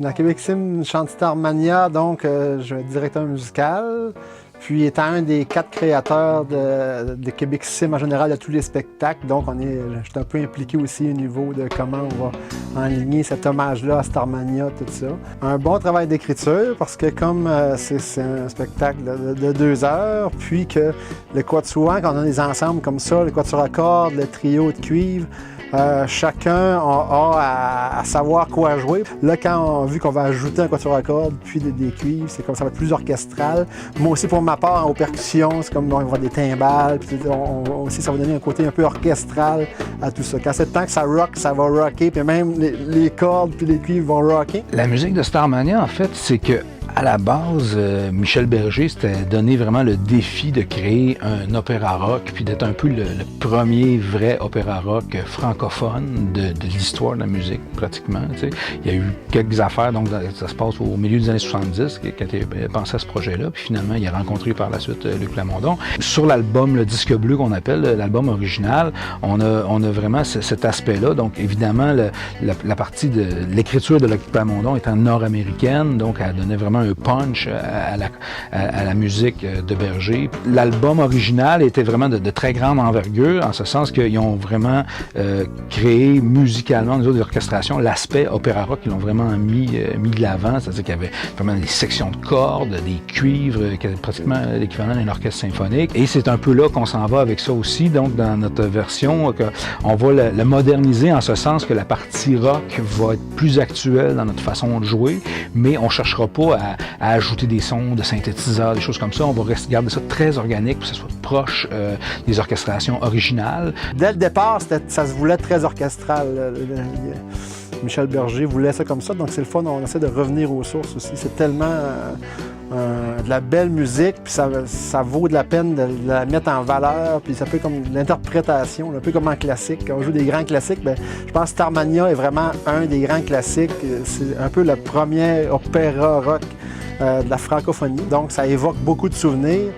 Dans Québec Sim chante Starmania, donc je suis directeur musical. Puis étant un des 4 créateurs de Québec Sim en général de tous les spectacles, donc je suis un peu impliqué aussi au niveau de comment on va enligner cet hommage-là à Starmania, tout ça. Un bon travail d'écriture parce que comme c'est un spectacle de 2 heures, puis que le quatuor, quand on a des ensembles comme ça, le quatuor à cordes, le trio de cuivre, chacun a à savoir quoi jouer. Là, vu qu'on va ajouter un quatuor à cordes puis des cuivres, c'est comme ça va être plus orchestral. Moi aussi, pour ma part, aux percussions, c'est comme on va avoir des timbales, puis aussi ça va donner un côté un peu orchestral à tout ça. Quand c'est le temps que ça rock, ça va rocker, puis même les cordes puis les cuivres vont rocker. La musique de Starmania, en fait, c'est que à la base, Michel Berger s'était donné vraiment le défi de créer un opéra rock, puis d'être un peu le premier vrai opéra rock francophone de l'histoire de la musique, pratiquement. T'sais. Il y a eu quelques affaires, donc ça se passe au milieu des années 70, quand il a pensé à ce projet-là, puis finalement, il a rencontré par la suite Luc Plamondon. Sur l'album, le disque bleu qu'on appelle, l'album original, on a vraiment cet aspect-là. Donc, évidemment, la partie de l'écriture de Luc Plamondon étant nord-américaine, donc elle donnait vraiment un punch à la musique de Berger. L'album original était vraiment de très grande envergure, en ce sens qu'ils ont vraiment créé musicalement, au niveau des orchestrations, l'aspect opéra rock, ils l'ont vraiment mis de l'avant, c'est-à-dire qu'il y avait vraiment des sections de cordes, des cuivres, qui étaient pratiquement l'équivalent d'un orchestre symphonique. Et c'est un peu là qu'on s'en va avec ça aussi, donc dans notre version, on va le moderniser en ce sens que la partie rock va être plus actuelle dans notre façon de jouer, mais on ne cherchera pas à ajouter des sons de synthétiseurs, des choses comme ça. On va garder ça très organique pour que ça soit proche des orchestrations originales. Dès le départ, ça se voulait très orchestral. Michel Berger voulait ça comme ça, donc c'est le fun, on essaie de revenir aux sources aussi. C'est tellement de la belle musique, puis ça vaut de la peine de la mettre en valeur, puis ça peut comme l'interprétation, un peu comme en classique. Quand on joue des grands classiques, bien, je pense que Starmania est vraiment un des grands classiques. C'est un peu le premier opéra rock de la francophonie, donc ça évoque beaucoup de souvenirs.